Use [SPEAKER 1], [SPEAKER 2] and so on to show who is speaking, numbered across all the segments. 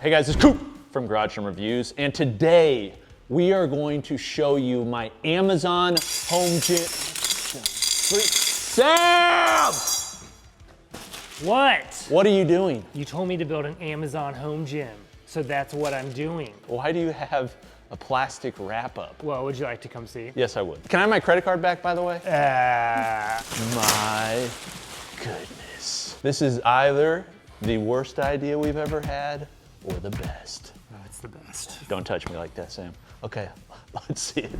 [SPEAKER 1] Hey guys, it's Coop from Garage Gym Reviews, and today we are going to show you my Amazon home gym. Sam!
[SPEAKER 2] What?
[SPEAKER 1] What are you doing?
[SPEAKER 2] You told me to build an Amazon home gym, so that's what I'm doing.
[SPEAKER 1] Why do you have a plastic wrap-up?
[SPEAKER 2] Well, would you like to come see?
[SPEAKER 1] Yes, I would. Can I have my credit card back, by the way? My goodness. This is either the worst idea we've ever had or the best.
[SPEAKER 2] Oh, it's the best.
[SPEAKER 1] Don't touch me like that, Sam. Okay, let's see it.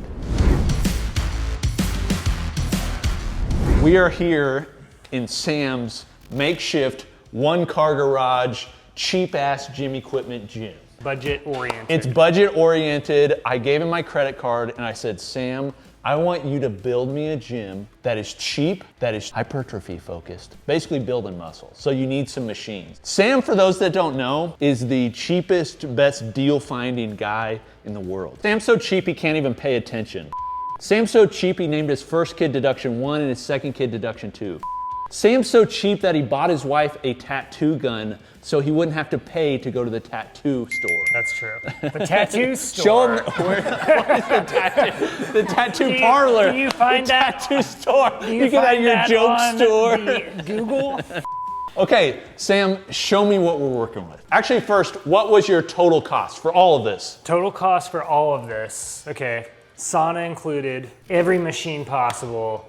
[SPEAKER 1] We are here in Sam's makeshift one-car garage, cheap-ass gym equipment gym.
[SPEAKER 2] Budget oriented.
[SPEAKER 1] It's budget oriented. I gave him my credit card and I said, Sam, I want you to build me a gym that is cheap, that is hypertrophy focused, basically building muscle. So you need some machines. Sam, for those that don't know, is the cheapest, best deal finding guy in the world. Sam's so cheap he can't even pay attention. Sam's so cheap he named his first kid Deduction 1 and his second kid Deduction 2. Sam's so cheap that he bought his wife a tattoo gun so he wouldn't have to pay to go to the tattoo store.
[SPEAKER 2] That's true. The tattoo store.
[SPEAKER 1] Show him what is the tattoo? The tattoo parlor.
[SPEAKER 2] Do you find
[SPEAKER 1] the
[SPEAKER 2] that?
[SPEAKER 1] Tattoo store. You get
[SPEAKER 2] find
[SPEAKER 1] at your joke store.
[SPEAKER 2] The Google?
[SPEAKER 1] Okay, Sam, show me what we're working with. Actually, first, what was your total cost for all of this?
[SPEAKER 2] Total cost for all of this. Okay, sauna included, every machine possible.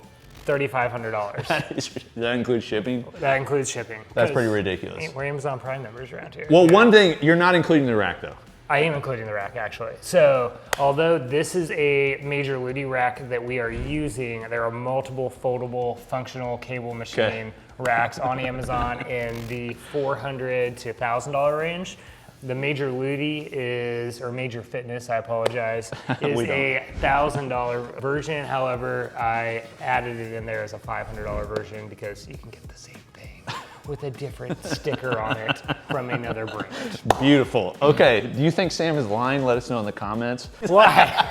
[SPEAKER 2] $3,500.
[SPEAKER 1] Does that include shipping?
[SPEAKER 2] That includes shipping.
[SPEAKER 1] That's pretty ridiculous.
[SPEAKER 2] We're Amazon Prime members around here.
[SPEAKER 1] Well, one thing, you're not including the rack though.
[SPEAKER 2] I am including the rack actually. So, although this is a major Ludi rack that we are using, there are multiple foldable functional cable machine racks on Amazon in the $400 to $1,000 range. The Major Ludi is, or Major Fitness, I apologize, is a $1,000 version. However, I added it in there as a $500 version because you can get the same thing with a different sticker on it from another brand.
[SPEAKER 1] Beautiful. Okay, do you think Sam is lying? Let us know in the comments.
[SPEAKER 2] Why?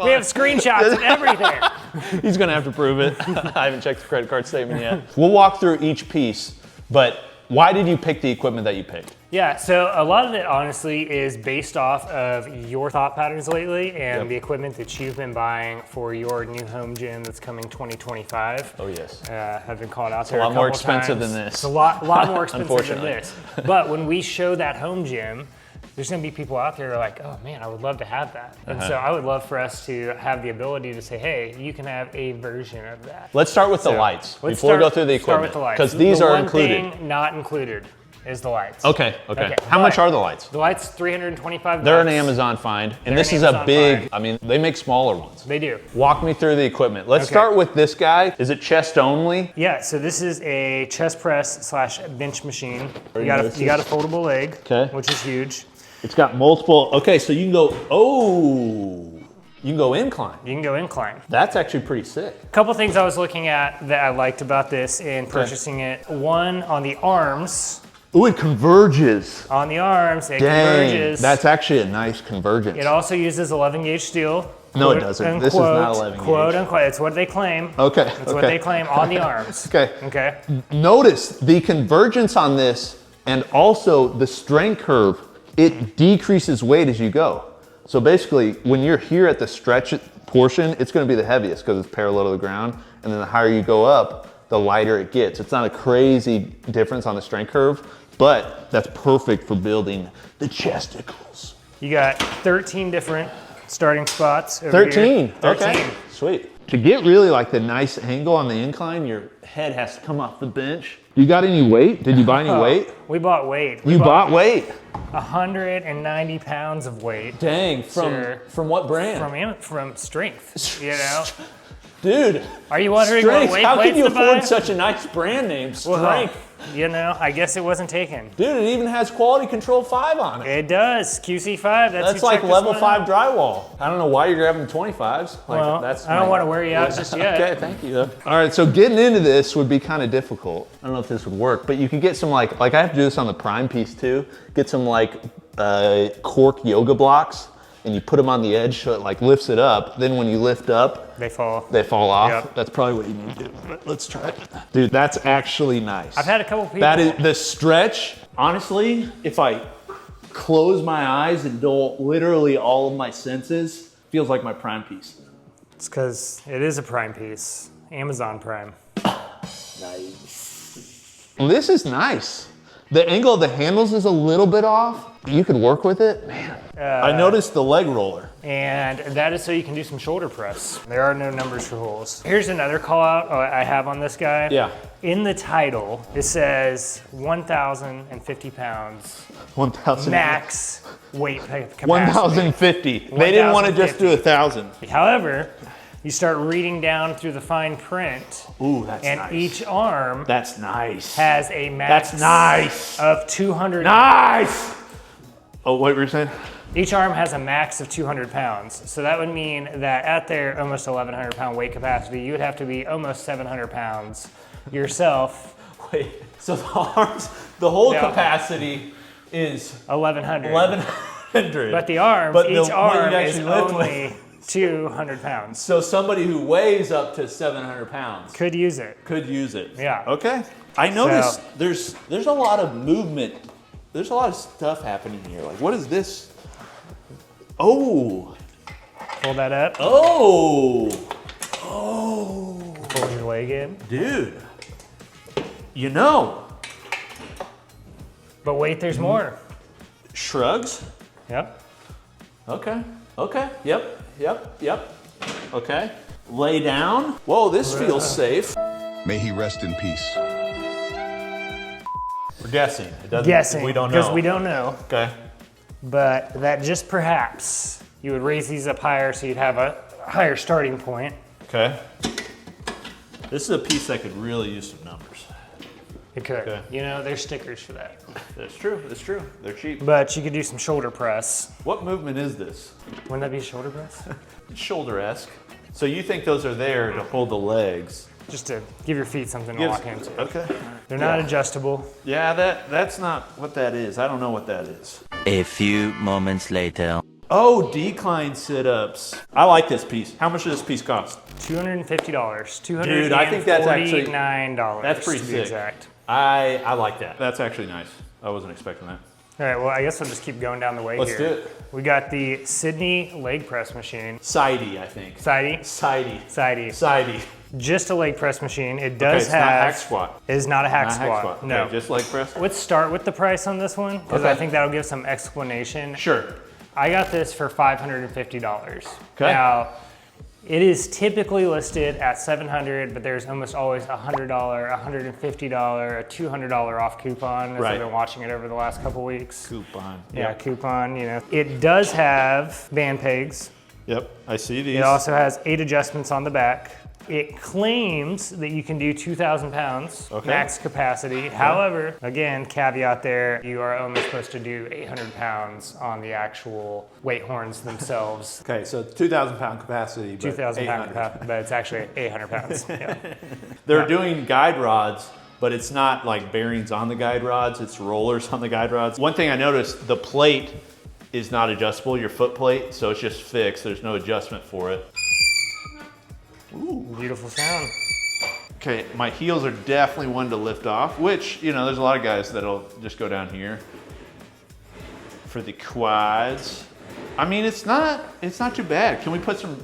[SPEAKER 2] We have screenshots and everything.
[SPEAKER 1] He's gonna have to prove it. I haven't checked the credit card statement yet. We'll walk through each piece, but why did you pick the equipment that you picked?
[SPEAKER 2] Yeah, so a lot of it honestly is based off of your thought patterns lately and the equipment that you've been buying for your new home gym that's coming 2025.
[SPEAKER 1] Oh yes.
[SPEAKER 2] Have been called out there
[SPEAKER 1] a lot more
[SPEAKER 2] times.
[SPEAKER 1] expensive than this.
[SPEAKER 2] It's a lot more expensive than this. But when we show that home gym, there's gonna be people out there who are like, oh man, I would love to have that. And so I would love for us to have the ability to say, hey, you can have a version of that.
[SPEAKER 1] Let's start with the lights before we go through the equipment.
[SPEAKER 2] Because
[SPEAKER 1] these are included.
[SPEAKER 2] The one thing not included is the lights.
[SPEAKER 1] Okay. How much are the lights?
[SPEAKER 2] The lights, $325.
[SPEAKER 1] They're an Amazon find, and this is a big, I mean, they make smaller ones.
[SPEAKER 2] They do.
[SPEAKER 1] Walk me through the equipment. Let's start with this guy. Is it chest only?
[SPEAKER 2] Yeah, so this is a chest press / bench machine. You got a foldable leg, which is huge.
[SPEAKER 1] It's got multiple, okay, so you can go, you can go incline.
[SPEAKER 2] You can go incline.
[SPEAKER 1] That's actually pretty sick.
[SPEAKER 2] A couple things I was looking at that I liked about this in purchasing it. One, on the arms.
[SPEAKER 1] Ooh, it converges.
[SPEAKER 2] On the arms, it converges.
[SPEAKER 1] That's actually a nice convergence.
[SPEAKER 2] It also uses 11 gauge steel.
[SPEAKER 1] No, it doesn't. This is not 11 gauge.
[SPEAKER 2] Quote unquote, it's what they claim.
[SPEAKER 1] Okay.
[SPEAKER 2] It's what they claim on the arms.
[SPEAKER 1] Okay. Notice the convergence on this and also the strength curve, it decreases weight as you go. So basically, when you're here at the stretch portion, it's gonna be the heaviest because it's parallel to the ground. And then the higher you go up, the lighter it gets. It's not a crazy difference on the strength curve, but that's perfect for building the chesticles.
[SPEAKER 2] You got 13 different starting spots over
[SPEAKER 1] 13?
[SPEAKER 2] Here. 13.
[SPEAKER 1] Okay, sweet. To get really like the nice angle on the incline, your head has to come off the bench. You got any weight? Did you buy any weight?
[SPEAKER 2] We bought weight.
[SPEAKER 1] You bought weight?
[SPEAKER 2] 190 pounds of weight.
[SPEAKER 1] Dang, from what brand?
[SPEAKER 2] From Strength, you know?
[SPEAKER 1] Dude,
[SPEAKER 2] are you wondering
[SPEAKER 1] Strength.
[SPEAKER 2] what weight
[SPEAKER 1] How
[SPEAKER 2] plates
[SPEAKER 1] can you
[SPEAKER 2] to buy?
[SPEAKER 1] afford such a nice brand name, Strength?
[SPEAKER 2] Well, you know, I guess it wasn't taken.
[SPEAKER 1] Dude, it even has Quality Control 5 on it.
[SPEAKER 2] It does, QC5.
[SPEAKER 1] That's like level 5 drywall. I don't know why you're grabbing 25s. Like,
[SPEAKER 2] well, I don't want to wear you out just yet.
[SPEAKER 1] Okay, thank you. All right, so getting into this would be kind of difficult. I don't know if this would work, but you can get some like I have to do this on the Prime piece too. Get some like cork yoga blocks and you put them on the edge so it like lifts it up. Then when you lift up,
[SPEAKER 2] they fall
[SPEAKER 1] off.
[SPEAKER 2] Yep.
[SPEAKER 1] That's probably what you need to do. But let's try it. Dude, that's actually nice.
[SPEAKER 2] I've had a couple people.
[SPEAKER 1] That is the stretch. Honestly, if I
[SPEAKER 3] close my eyes and dull literally all of my senses, feels like my prime piece.
[SPEAKER 2] It's because it is a Prime piece. Amazon Prime.
[SPEAKER 3] Nice.
[SPEAKER 1] This is nice. The angle of the handles is a little bit off. You could work with it, man.
[SPEAKER 3] I noticed the leg roller.
[SPEAKER 2] And that is so you can do some shoulder press. There are no numbers for holes. Here's another call out I have on this guy.
[SPEAKER 3] Yeah.
[SPEAKER 2] In the title, it says 1,050 pounds
[SPEAKER 3] 1,000.
[SPEAKER 2] max weight capacity.
[SPEAKER 3] 1,050. They didn't want to just do 1,000.
[SPEAKER 2] However, you start reading down through the fine print.
[SPEAKER 3] Ooh, that's
[SPEAKER 2] and
[SPEAKER 3] nice.
[SPEAKER 2] each arm
[SPEAKER 3] That's nice.
[SPEAKER 2] has a max
[SPEAKER 3] That's nice.
[SPEAKER 2] of 200.
[SPEAKER 3] Nice. Oh, what were you saying?
[SPEAKER 2] Each arm has a max of 200 pounds. So that would mean that at their almost 1,100 pound weight capacity, you would have to be almost 700 pounds yourself.
[SPEAKER 3] Wait, so the arms, the whole
[SPEAKER 2] Yeah.
[SPEAKER 3] capacity is
[SPEAKER 2] 1,100.
[SPEAKER 3] 1,100.
[SPEAKER 2] But the arms,
[SPEAKER 3] But
[SPEAKER 2] each
[SPEAKER 3] what
[SPEAKER 2] arm
[SPEAKER 3] you'd
[SPEAKER 2] is
[SPEAKER 3] actually lift
[SPEAKER 2] only 200 pounds.
[SPEAKER 3] So somebody who weighs up to 700 pounds
[SPEAKER 2] Could use it.
[SPEAKER 3] could use it.
[SPEAKER 2] Yeah.
[SPEAKER 3] Okay. I noticed
[SPEAKER 2] So-
[SPEAKER 3] there's a lot of movement. There's a lot of stuff happening here. Like, what is this? Oh.
[SPEAKER 2] Pull that up.
[SPEAKER 3] Oh. Oh.
[SPEAKER 2] Pull your leg in.
[SPEAKER 3] Dude. You know.
[SPEAKER 2] But wait, there's more.
[SPEAKER 3] Shrugs.
[SPEAKER 2] Yep.
[SPEAKER 3] Okay. Okay. Yep. Yep. Yep. Okay. Lay down. Whoa, this feels safe.
[SPEAKER 4] May he rest in peace.
[SPEAKER 3] We're guessing. It doesn't.
[SPEAKER 2] Guessing.
[SPEAKER 3] We don't know.
[SPEAKER 2] Because we don't know.
[SPEAKER 3] Okay.
[SPEAKER 2] But that just perhaps you would raise these up higher so you'd have a higher starting point.
[SPEAKER 3] Okay. This is a piece that could really use some numbers.
[SPEAKER 2] It could.
[SPEAKER 3] Okay.
[SPEAKER 2] You know, there's stickers for that.
[SPEAKER 3] That's true. That's true. They're cheap.
[SPEAKER 2] But you could do some shoulder press.
[SPEAKER 3] What movement is this?
[SPEAKER 2] Wouldn't that be shoulder press?
[SPEAKER 3] It's shoulder-esque. So you think those are there to hold the legs?
[SPEAKER 2] Just to give your feet something to
[SPEAKER 3] Gives-
[SPEAKER 2] walk into.
[SPEAKER 3] Okay.
[SPEAKER 2] They're not adjustable.
[SPEAKER 3] Yeah, that's not what that is. I don't know what that is.
[SPEAKER 5] A few moments later.
[SPEAKER 3] Oh, decline sit-ups. I like this piece. How much does this piece cost?
[SPEAKER 2] $250.
[SPEAKER 3] Dude, I think that's actually-
[SPEAKER 2] $249.
[SPEAKER 3] that's pretty
[SPEAKER 2] to be
[SPEAKER 3] sick.
[SPEAKER 2] Exact.
[SPEAKER 3] I like that. That's actually nice. I wasn't expecting that.
[SPEAKER 2] All right, well, I guess I'll just keep going down the way
[SPEAKER 3] Let's
[SPEAKER 2] here.
[SPEAKER 3] do it.
[SPEAKER 2] We got the Sydney leg press machine.
[SPEAKER 3] Sidey, I think.
[SPEAKER 2] Sidey?
[SPEAKER 3] Sidey.
[SPEAKER 2] Sidey.
[SPEAKER 3] Sidey.
[SPEAKER 2] Just a leg press machine. It
[SPEAKER 3] Okay,
[SPEAKER 2] does
[SPEAKER 3] it's not
[SPEAKER 2] have.
[SPEAKER 3] hack squat.
[SPEAKER 2] It is not a hack
[SPEAKER 3] Not
[SPEAKER 2] squat.
[SPEAKER 3] hack squat.
[SPEAKER 2] No.
[SPEAKER 3] Okay, just leg press?
[SPEAKER 2] Let's start with the price on this one because
[SPEAKER 3] Okay.
[SPEAKER 2] I think that'll give some explanation.
[SPEAKER 3] Sure.
[SPEAKER 2] I got this for $550.
[SPEAKER 3] Okay.
[SPEAKER 2] Now, it is typically listed at $700, but there's almost always a $100, a $150, a $200 off coupon as
[SPEAKER 3] Right.
[SPEAKER 2] I've been watching it over the last couple weeks.
[SPEAKER 3] Coupon.
[SPEAKER 2] Yeah, coupon, you know. It does have band pegs.
[SPEAKER 3] Yep, I see these.
[SPEAKER 2] It also has 8 adjustments on the back. It claims that you can do 2,000 pounds
[SPEAKER 3] Okay.
[SPEAKER 2] max capacity. However, again, caveat there, you are only supposed to do 800 pounds on the actual weight horns themselves.
[SPEAKER 3] Okay, so 2,000 pound capacity. But
[SPEAKER 2] 2,000 pound
[SPEAKER 3] 800.
[SPEAKER 2] capacity, but it's actually 800 pounds. Yeah.
[SPEAKER 3] They're doing guide rods, but it's not like bearings on the guide rods, it's rollers on the guide rods. One thing I noticed, the plate is not adjustable, your foot plate, so it's just fixed. There's no adjustment for it.
[SPEAKER 2] Beautiful sound.
[SPEAKER 3] Okay, my heels are definitely one to lift off, which, you know, there's a lot of guys that'll just go down here for the quads. I mean, it's not too bad. Can we put some,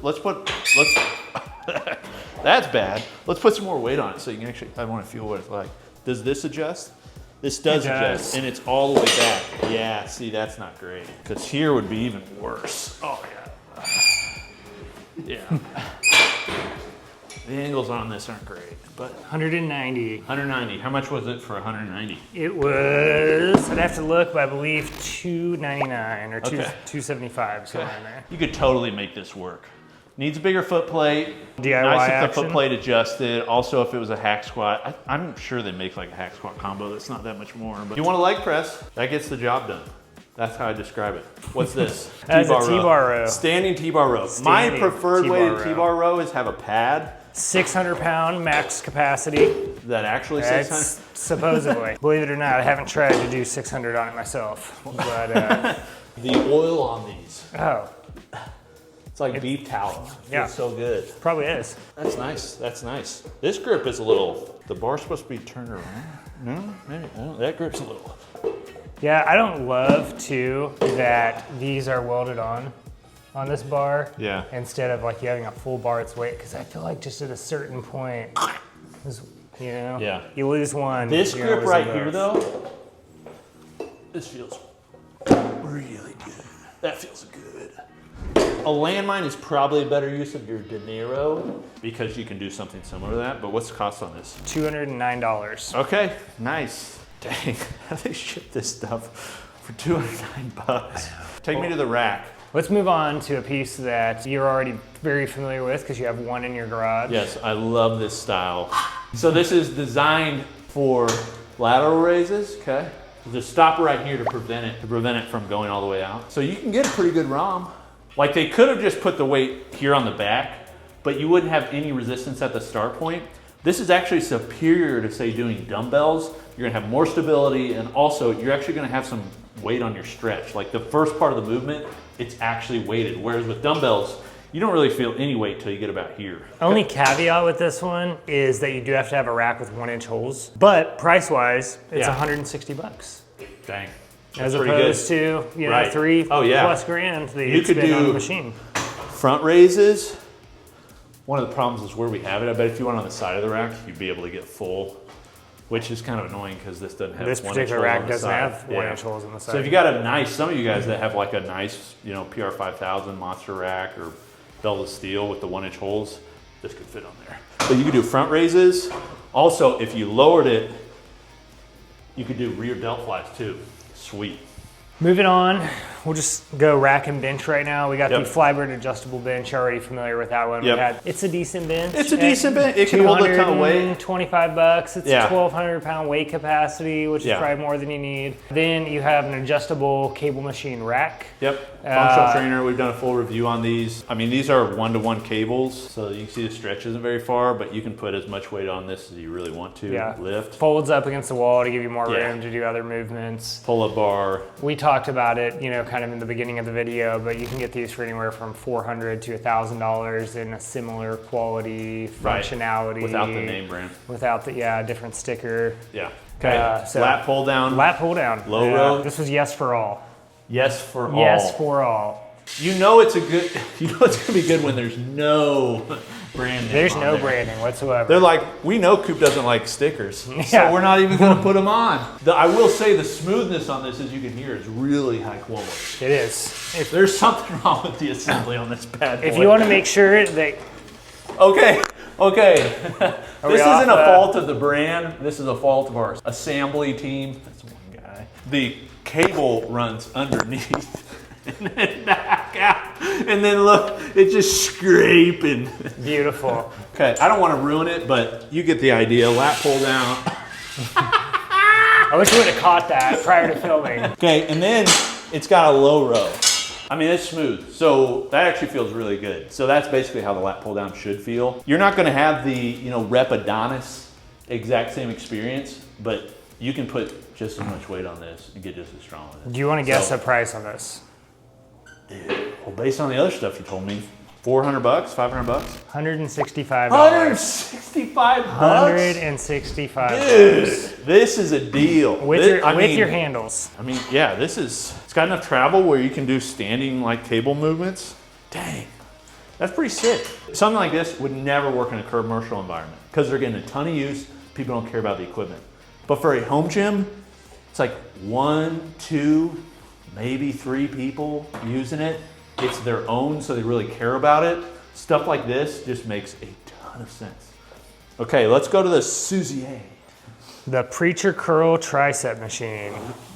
[SPEAKER 3] that's bad. Let's put some more weight on it so you can actually, I want to feel what it's like. Does this adjust? This does
[SPEAKER 2] It does.
[SPEAKER 3] adjust, and it's all the way back. Yeah, see, that's not great. Because here would be even worse. Oh, yeah. Yeah. The angles on this aren't great, but
[SPEAKER 2] 190.
[SPEAKER 3] 190. How much was it for 190?
[SPEAKER 2] It was, I'd have to look, but I believe $299 or
[SPEAKER 3] Okay.
[SPEAKER 2] $275, somewhere in there.
[SPEAKER 3] You could totally make this work. Needs a bigger foot plate.
[SPEAKER 2] DIY
[SPEAKER 3] nice if the
[SPEAKER 2] action.
[SPEAKER 3] foot plate adjusted. Also, if it was a hack squat, I'm sure they make like a hack squat combo. That's not that much more. But you want a leg press? That gets the job done. That's how I describe it. What's this?
[SPEAKER 2] That's a T-bar row.
[SPEAKER 3] Standing T-bar row. My
[SPEAKER 2] Standing
[SPEAKER 3] preferred way
[SPEAKER 2] T-bar
[SPEAKER 3] to
[SPEAKER 2] row.
[SPEAKER 3] T-bar row is have a pad
[SPEAKER 2] 600 pound max capacity.
[SPEAKER 3] that actually 600.
[SPEAKER 2] That's supposedly. Believe it or not, I haven't tried to do 600 on it myself. But,
[SPEAKER 3] The oil on these.
[SPEAKER 2] oh,
[SPEAKER 3] It's like beef tallow. It
[SPEAKER 2] Yeah.
[SPEAKER 3] feels so good.
[SPEAKER 2] probably is.
[SPEAKER 3] That's nice. That's nice. This grip is a little. The bar's supposed to be turned around. No, maybe. Oh, that grip's a little.
[SPEAKER 2] Yeah, I don't love too that these are welded on this bar.
[SPEAKER 3] Yeah.
[SPEAKER 2] Instead of like you having a full bar its weight, because I feel like just at a certain point, you know,
[SPEAKER 3] Yeah.
[SPEAKER 2] you lose one.
[SPEAKER 3] This
[SPEAKER 2] you're
[SPEAKER 3] grip
[SPEAKER 2] losing
[SPEAKER 3] right
[SPEAKER 2] both.
[SPEAKER 3] here though, this feels really good. That feels good. A landmine is probably a better use of your De Niro because you can do something similar to that, but what's the cost on this?
[SPEAKER 2] $209.
[SPEAKER 3] Okay, nice. Dang, how do they ship this stuff for 209 bucks? Take me to the rack.
[SPEAKER 2] Let's move on to a piece that you're already very familiar with because you have one in your garage.
[SPEAKER 3] Yes, I love this style. So this is designed for lateral raises, okay? There's a stopper right here to prevent it from going all the way out. So you can get a pretty good ROM. Like they could have just put the weight here on the back, but you wouldn't have any resistance at the start point. This is actually superior to say doing dumbbells. You're gonna have more stability, and also you're actually gonna have some weight on your stretch. Like the first part of the movement, it's actually weighted. Whereas with dumbbells, you don't really feel any weight till you get about here.
[SPEAKER 2] Only caveat with this one is that you do have to have a rack with 1-inch holes, but price-wise, it's 160 bucks.
[SPEAKER 3] Dang.
[SPEAKER 2] As
[SPEAKER 3] pretty
[SPEAKER 2] opposed
[SPEAKER 3] good.
[SPEAKER 2] to, you know,
[SPEAKER 3] Right.
[SPEAKER 2] 3
[SPEAKER 3] Oh, yeah.
[SPEAKER 2] plus grand that
[SPEAKER 3] You
[SPEAKER 2] you
[SPEAKER 3] could
[SPEAKER 2] spend on
[SPEAKER 3] do-
[SPEAKER 2] a machine.
[SPEAKER 3] Front raises, one of the problems is where we have it. I bet if you went on the side of the rack, you'd be able to get full, which is kind of annoying because this doesn't have
[SPEAKER 2] This
[SPEAKER 3] 1-inch
[SPEAKER 2] particular
[SPEAKER 3] holes
[SPEAKER 2] rack
[SPEAKER 3] on the
[SPEAKER 2] doesn't
[SPEAKER 3] side.
[SPEAKER 2] have 1-inch holes on the side.
[SPEAKER 3] So if you got a nice, some of you guys that have like a nice, you know, PR5000 monster rack or Bell of Steel with the 1-inch holes, this could fit on there. But you could do front raises. Also, if you lowered it, you could do rear delt flies too. Sweet.
[SPEAKER 2] Moving on, we'll just go rack and bench right now. We got
[SPEAKER 3] Yep.
[SPEAKER 2] the Flybird adjustable bench. You're already familiar with that one.
[SPEAKER 3] Yep.
[SPEAKER 2] It's a decent bench.
[SPEAKER 3] It's a decent bench. It can hold a ton of weight.
[SPEAKER 2] 25 bucks. It's
[SPEAKER 3] Yeah.
[SPEAKER 2] 1,200 pound weight capacity, which is
[SPEAKER 3] Yeah.
[SPEAKER 2] probably more than you need. Then you have an adjustable cable machine rack.
[SPEAKER 3] Yep, functional trainer, we've done a full review on these. I mean, these are 1-to-1 cables, so you can see the stretch isn't very far, but you can put as much weight on this as you really want to lift.
[SPEAKER 2] Folds up against the wall to give you more
[SPEAKER 3] Yeah.
[SPEAKER 2] room to do other movements.
[SPEAKER 3] Pull-up bar.
[SPEAKER 2] We talked about it, you know, kind of in the beginning of the video, but you can get these for anywhere from $400 to $1,000 in a similar quality, functionality.
[SPEAKER 3] Without the name brand.
[SPEAKER 2] Without the, different sticker.
[SPEAKER 3] Yeah. Okay,
[SPEAKER 2] so
[SPEAKER 3] lat pull down.
[SPEAKER 2] Lat pull down.
[SPEAKER 3] Low row.
[SPEAKER 2] This was yes for all.
[SPEAKER 3] Yes for all.
[SPEAKER 2] Yes for all.
[SPEAKER 3] You know it's gonna be good when there's no brand name
[SPEAKER 2] There's
[SPEAKER 3] on
[SPEAKER 2] no
[SPEAKER 3] there.
[SPEAKER 2] branding whatsoever.
[SPEAKER 3] They're like, we know Coop doesn't like stickers,
[SPEAKER 2] Yeah.
[SPEAKER 3] so we're not even gonna put them on. I will say the smoothness on this, as you can hear, is really high quality.
[SPEAKER 2] It is.
[SPEAKER 3] There's something wrong with the assembly on this bad boy.
[SPEAKER 2] If you want to make sure that
[SPEAKER 3] Okay. This
[SPEAKER 2] we
[SPEAKER 3] isn't
[SPEAKER 2] off,
[SPEAKER 3] a fault of the brand. This is a fault of our assembly team. That's one guy. The cable runs underneath and then back out. And then look, it's just scraping.
[SPEAKER 2] beautiful.
[SPEAKER 3] Okay, I don't want to ruin it, but you get the idea. Lat pull down.
[SPEAKER 2] I wish we would have caught that prior to filming.
[SPEAKER 3] Okay, and then it's got a low row. I mean, it's smooth, so that actually feels really good. So that's basically how the lat pull down should feel. You're not gonna have the, you know, rep Adonis exact same experience, but you can put just as much weight on this and get just as strong with it.
[SPEAKER 2] Do you want to guess
[SPEAKER 3] So-
[SPEAKER 2] a price on this?
[SPEAKER 3] Well, based on the other stuff you told me, 400 bucks, 500 bucks?
[SPEAKER 2] $165.
[SPEAKER 3] 165 bucks?
[SPEAKER 2] $165.
[SPEAKER 3] Dude, this is a deal.
[SPEAKER 2] With your handles.
[SPEAKER 3] I mean, yeah, it's got enough travel where you can do standing like cable movements. Dang, that's pretty sick. Something like this would never work in a commercial environment because they're getting a ton of use. People don't care about the equipment. But for a home gym, it's like 1, 2, maybe 3 people using it. It's their own, so they really care about it. Stuff like this just makes a ton of sense. Okay, let's go to the Suzier.
[SPEAKER 2] The Preacher Curl Tricep Machine.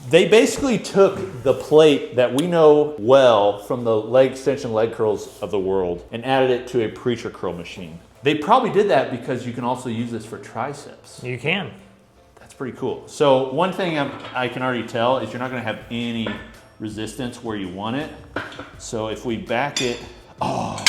[SPEAKER 3] They basically took the plate that we know well from the leg extension leg curls of the world and added it to a Preacher Curl machine. They probably did that because you can also use this for triceps.
[SPEAKER 2] You can.
[SPEAKER 3] That's pretty cool. So one thing I can already tell is you're not gonna have any resistance where you want it. So if we back it, oh,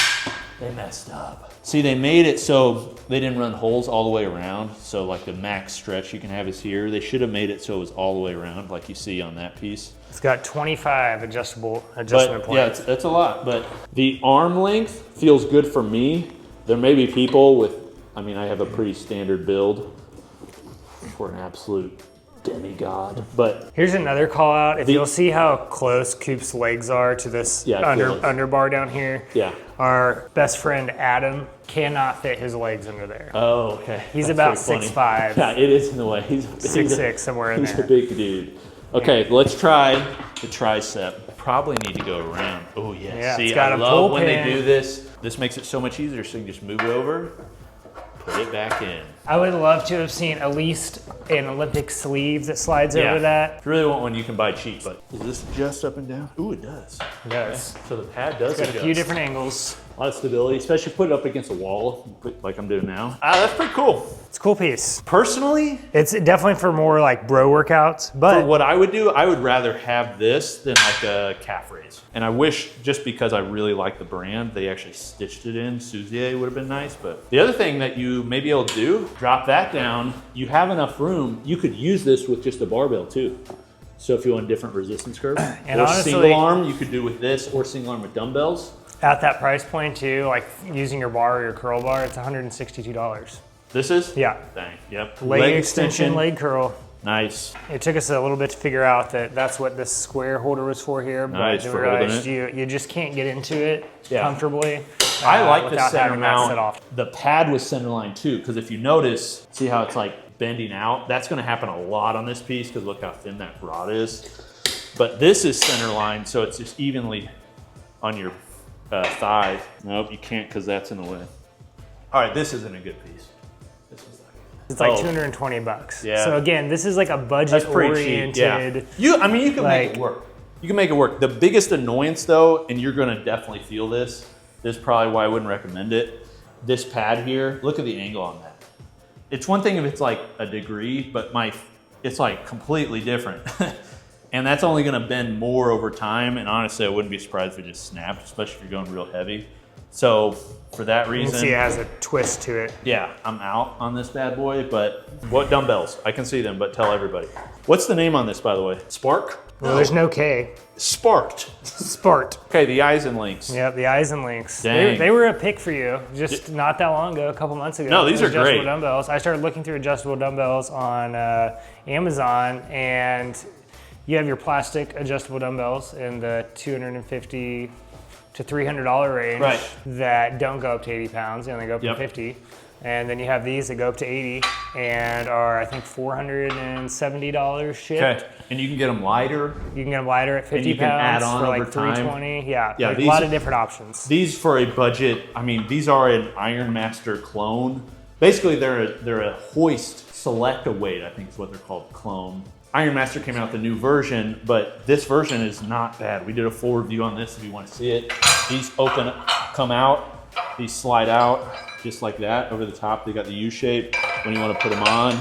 [SPEAKER 3] they messed up. See, they made it so they didn't run holes all the way around. So like the max stretch you can have is here. They should have made it so it was all the way around like you see on that piece.
[SPEAKER 2] It's got 25 adjustment
[SPEAKER 3] But
[SPEAKER 2] points.
[SPEAKER 3] yeah, that's a lot. But the arm length feels good for me. There may be people with, I mean, I have a pretty standard build for an absolute demigod. But
[SPEAKER 2] Here's another call out. If you'll see how close Coop's legs are to this underbar down here.
[SPEAKER 3] Yeah.
[SPEAKER 2] Our best friend Adam cannot fit his legs under there.
[SPEAKER 3] Oh, okay.
[SPEAKER 2] He's
[SPEAKER 3] That's
[SPEAKER 2] about
[SPEAKER 3] very funny.
[SPEAKER 2] 6'5".
[SPEAKER 3] Yeah, it is in the way. He's
[SPEAKER 2] 6'6", somewhere in
[SPEAKER 3] He's
[SPEAKER 2] there.
[SPEAKER 3] a big dude. Okay, let's try the tricep. Probably need to go around. Oh yeah.
[SPEAKER 2] Yeah,
[SPEAKER 3] See,
[SPEAKER 2] it's got
[SPEAKER 3] I
[SPEAKER 2] a
[SPEAKER 3] love
[SPEAKER 2] pull
[SPEAKER 3] when
[SPEAKER 2] pin.
[SPEAKER 3] they do this. This makes it so much easier. So you can just move it over, put it back in.
[SPEAKER 2] I would love to have seen at least an Olympic sleeve that slides over that.
[SPEAKER 3] If you really want one, you can buy cheap. But does this adjust up and down? Ooh, it does.
[SPEAKER 2] It does.
[SPEAKER 3] So the pad does
[SPEAKER 2] Got
[SPEAKER 3] adjust.
[SPEAKER 2] a few different angles.
[SPEAKER 3] A lot of stability, especially put it up against a wall, like I'm doing now. That's pretty cool.
[SPEAKER 2] It's a cool piece.
[SPEAKER 3] Personally,
[SPEAKER 2] It's definitely for more like bro workouts,
[SPEAKER 3] for
[SPEAKER 2] but
[SPEAKER 3] what I would do, I would rather have this than like a calf raise. And I wish, just because I really like the brand, they actually stitched it in. Sousier would have been nice. But the other thing that you may be able to do, drop that down. You have enough room. You could use this with just a barbell too. So if you want a different resistance curve,
[SPEAKER 2] And
[SPEAKER 3] or
[SPEAKER 2] honestly,
[SPEAKER 3] single arm, you could do with this, or single arm with dumbbells.
[SPEAKER 2] at that price point too, like using your bar or your curl bar, it's $162.
[SPEAKER 3] This is?
[SPEAKER 2] Yeah.
[SPEAKER 3] Dang, yep.
[SPEAKER 2] Leg extension, leg curl.
[SPEAKER 3] Nice.
[SPEAKER 2] It took us a little bit to figure out that that's what this square holder was for here, but
[SPEAKER 3] Nice
[SPEAKER 2] we
[SPEAKER 3] for
[SPEAKER 2] realized
[SPEAKER 3] holding
[SPEAKER 2] you just can't get into it comfortably.
[SPEAKER 3] I like the
[SPEAKER 2] without
[SPEAKER 3] center
[SPEAKER 2] having that set
[SPEAKER 3] mount.
[SPEAKER 2] off.
[SPEAKER 3] The pad was center line too, because if you notice, see how it's like bending out? That's gonna happen a lot on this piece, because look how thin that rod is. But this is center line, so it's just evenly on your thigh. Nope, you can't, because that's in the way. All right, this isn't a good piece. This is not good.
[SPEAKER 2] It's like $220.
[SPEAKER 3] Yeah.
[SPEAKER 2] So again, this is like a budget
[SPEAKER 3] That's pretty
[SPEAKER 2] oriented.
[SPEAKER 3] cheap. Yeah. I mean, you can make
[SPEAKER 2] like-
[SPEAKER 3] it work. You can make it work. The biggest annoyance though, and you're gonna definitely feel this, this is probably why I wouldn't recommend it. This pad here, look at the angle on that. It's one thing if it's like a degree, but it's like completely different. And that's only gonna bend more over time. And honestly, I wouldn't be surprised if it just snapped, especially if you're going real heavy. So for that
[SPEAKER 2] You
[SPEAKER 3] reason,
[SPEAKER 2] can see it has a twist to it.
[SPEAKER 3] yeah, I'm out on this bad boy. But what dumbbells? I can see them, but tell everybody. What's the name on this, by the way? Spark?
[SPEAKER 2] Well, there's no K.
[SPEAKER 3] Sparked.
[SPEAKER 2] Spart.
[SPEAKER 3] Okay, the eyes and links.
[SPEAKER 2] Yep, the eyes and links.
[SPEAKER 3] Dang.
[SPEAKER 2] They were a pick for you just not that long ago, a couple months ago.
[SPEAKER 3] No, these are
[SPEAKER 2] Adjustable
[SPEAKER 3] great.
[SPEAKER 2] dumbbells. I started looking through adjustable dumbbells on Amazon, and you have your plastic adjustable dumbbells in the $250 to $300 range
[SPEAKER 3] Right.
[SPEAKER 2] that don't go up to 80 pounds, they only go up to 50. And then you have these that go up to 80 and are, I think, $470 shipped.
[SPEAKER 3] Okay, and you can get them lighter.
[SPEAKER 2] You can get them lighter at 50
[SPEAKER 3] you can
[SPEAKER 2] pounds
[SPEAKER 3] add on
[SPEAKER 2] for like
[SPEAKER 3] over time.
[SPEAKER 2] $320. Yeah,
[SPEAKER 3] Yeah,
[SPEAKER 2] like a
[SPEAKER 3] these-
[SPEAKER 2] lot of different options.
[SPEAKER 3] These for a budget, I mean, these are an Iron Master clone. Basically, they're a hoist select a weight, I think is what they're called, clone. Iron Master came out with a new version, but this version is not bad. We did a full review on this if you want to see it. These open, come out, these slide out just like that over the top. They got the U shape when you want to put them on.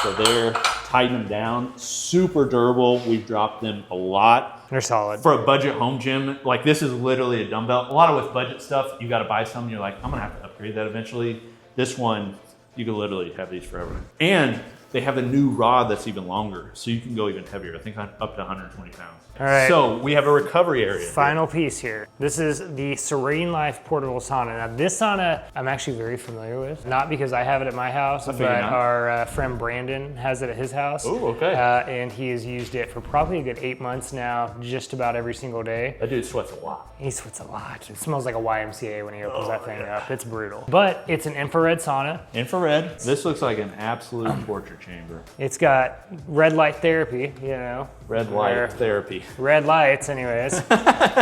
[SPEAKER 3] So there, tighten them down. Super durable. We've dropped them a lot.
[SPEAKER 2] They're solid.
[SPEAKER 3] For a budget home gym, like this is literally a dumbbell. A lot of with budget stuff, you got to buy some. You're like, I'm gonna have to upgrade that eventually. This one, you can literally have these forever. And they have a new rod that's even longer, so you can go even heavier. I think up to 120 pounds.
[SPEAKER 2] All right.
[SPEAKER 3] So we have a recovery area.
[SPEAKER 2] Final piece here. This is the Serene Life portable sauna. Now this sauna I'm actually very familiar with, not because I have it at my house, but
[SPEAKER 3] figured not.
[SPEAKER 2] our friend Brandon has it at his house.
[SPEAKER 3] Ooh, okay.
[SPEAKER 2] And he has used it for probably a good 8 months now, just about every single day.
[SPEAKER 3] That dude sweats a lot.
[SPEAKER 2] He sweats a lot. It smells like a YMCA when he opens that thing up. It's brutal. But it's an infrared sauna.
[SPEAKER 3] Infrared. This looks like an absolute torture chamber.
[SPEAKER 2] It's got red light therapy, you know.
[SPEAKER 3] Red light
[SPEAKER 2] Where-
[SPEAKER 3] therapy.
[SPEAKER 2] Red lights, anyways.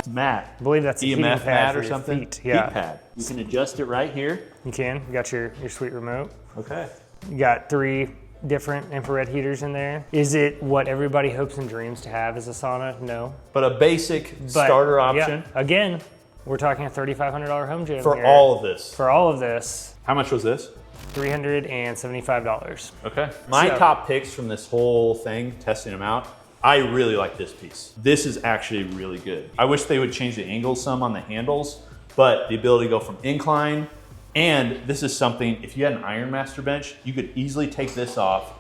[SPEAKER 3] Mat.
[SPEAKER 2] I believe that's a heating
[SPEAKER 3] EMF
[SPEAKER 2] pad
[SPEAKER 3] mat
[SPEAKER 2] for
[SPEAKER 3] or
[SPEAKER 2] your
[SPEAKER 3] something?
[SPEAKER 2] feet. Yeah.
[SPEAKER 3] Heat pad. You can adjust it right here.
[SPEAKER 2] You can. You got your sweet remote.
[SPEAKER 3] Okay.
[SPEAKER 2] You got 3 different infrared heaters in there. Is it what everybody hopes and dreams to have as a sauna? No.
[SPEAKER 3] But a basic
[SPEAKER 2] But,
[SPEAKER 3] starter
[SPEAKER 2] yeah,
[SPEAKER 3] option
[SPEAKER 2] again, we're talking a $3,500 home gym
[SPEAKER 3] for
[SPEAKER 2] here.
[SPEAKER 3] all of this.
[SPEAKER 2] For all of this,
[SPEAKER 3] How much was this?
[SPEAKER 2] $375.
[SPEAKER 3] Okay. My
[SPEAKER 2] So-
[SPEAKER 3] top picks from this whole thing, testing them out, I really like this piece. This is actually really good. I wish they would change the angles some on the handles, but the ability to go from incline, and this is something, if you had an Iron Master bench, you could easily take this off,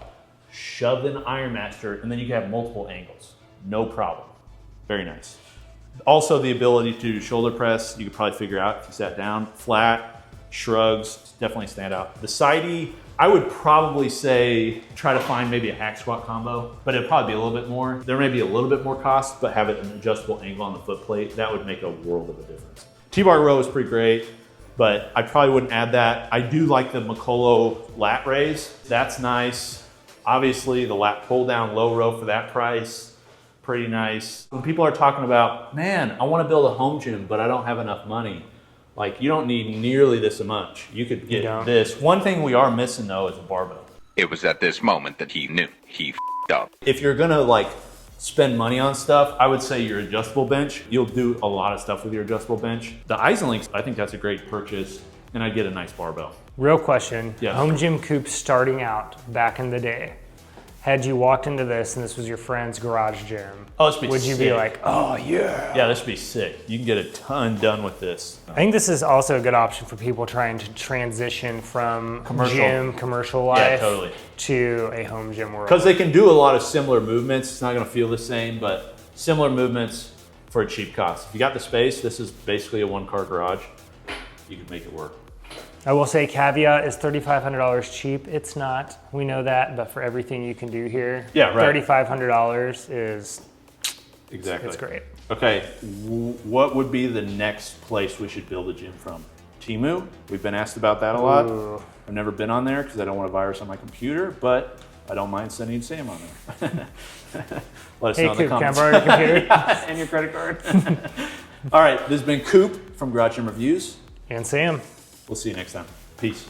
[SPEAKER 3] shove in Iron Master, and then you can have multiple angles. No problem. Very nice. Also the ability to shoulder press, you could probably figure out if you sat down, flat, shrugs, definitely stand out. The sidey I would probably say try to find maybe a hack squat combo, but it'd probably be a little bit more. There may be a little bit more cost, but have it an adjustable angle on the foot plate. That would make a world of a difference. T-bar row is pretty great, but I probably wouldn't add that. I do like the Mikolo lat raise. That's nice. Obviously the lat pull down low row for that price, pretty nice. When people are talking about, man, I want to build a home gym, but I don't have enough money. Like, you don't need nearly this much. You could get this. One thing we are missing though is a barbell.
[SPEAKER 6] It was at this moment that he knew he f***ed up.
[SPEAKER 3] If you're gonna like spend money on stuff, I would say your adjustable bench. You'll do a lot of stuff with your adjustable bench. The Eisenlinks, I think that's a great purchase, and I'd get a nice barbell.
[SPEAKER 2] Real question.
[SPEAKER 3] Yeah.
[SPEAKER 2] Home gym coop starting out back in the day. Had you walked into this and this was your friend's garage gym,
[SPEAKER 3] Oh, this would be
[SPEAKER 2] would you be
[SPEAKER 3] sick.
[SPEAKER 2] like, oh yeah?
[SPEAKER 3] Yeah, this would be sick. You can get a ton done with this.
[SPEAKER 2] I think this is also a good option for people trying to transition from commercial life
[SPEAKER 3] totally.
[SPEAKER 2] to a home gym world.
[SPEAKER 3] Because they can do a lot of similar movements. It's not gonna feel the same, but similar movements for a cheap cost. If you got the space, this is basically a one-car garage. You can make it work.
[SPEAKER 2] I will say caveat is $3,500 cheap. It's not, we know that, but for everything you can do here,
[SPEAKER 3] Yeah, right.
[SPEAKER 2] $3,500 is,
[SPEAKER 3] Exactly.
[SPEAKER 2] it's great.
[SPEAKER 3] Okay, what would be the next place we should build a gym from? Temu? We've been asked about that a lot.
[SPEAKER 2] Ooh.
[SPEAKER 3] I've never been on there because I don't want a virus on my computer, but I don't mind sending Sam on there. Let us
[SPEAKER 2] Hey
[SPEAKER 3] know in the
[SPEAKER 2] Coop, can I
[SPEAKER 3] comments.
[SPEAKER 2] borrow your computer?
[SPEAKER 3] And your credit card. All right, this has been Coop from Garage Gym Reviews.
[SPEAKER 2] And Sam.
[SPEAKER 3] We'll see you next time. Peace.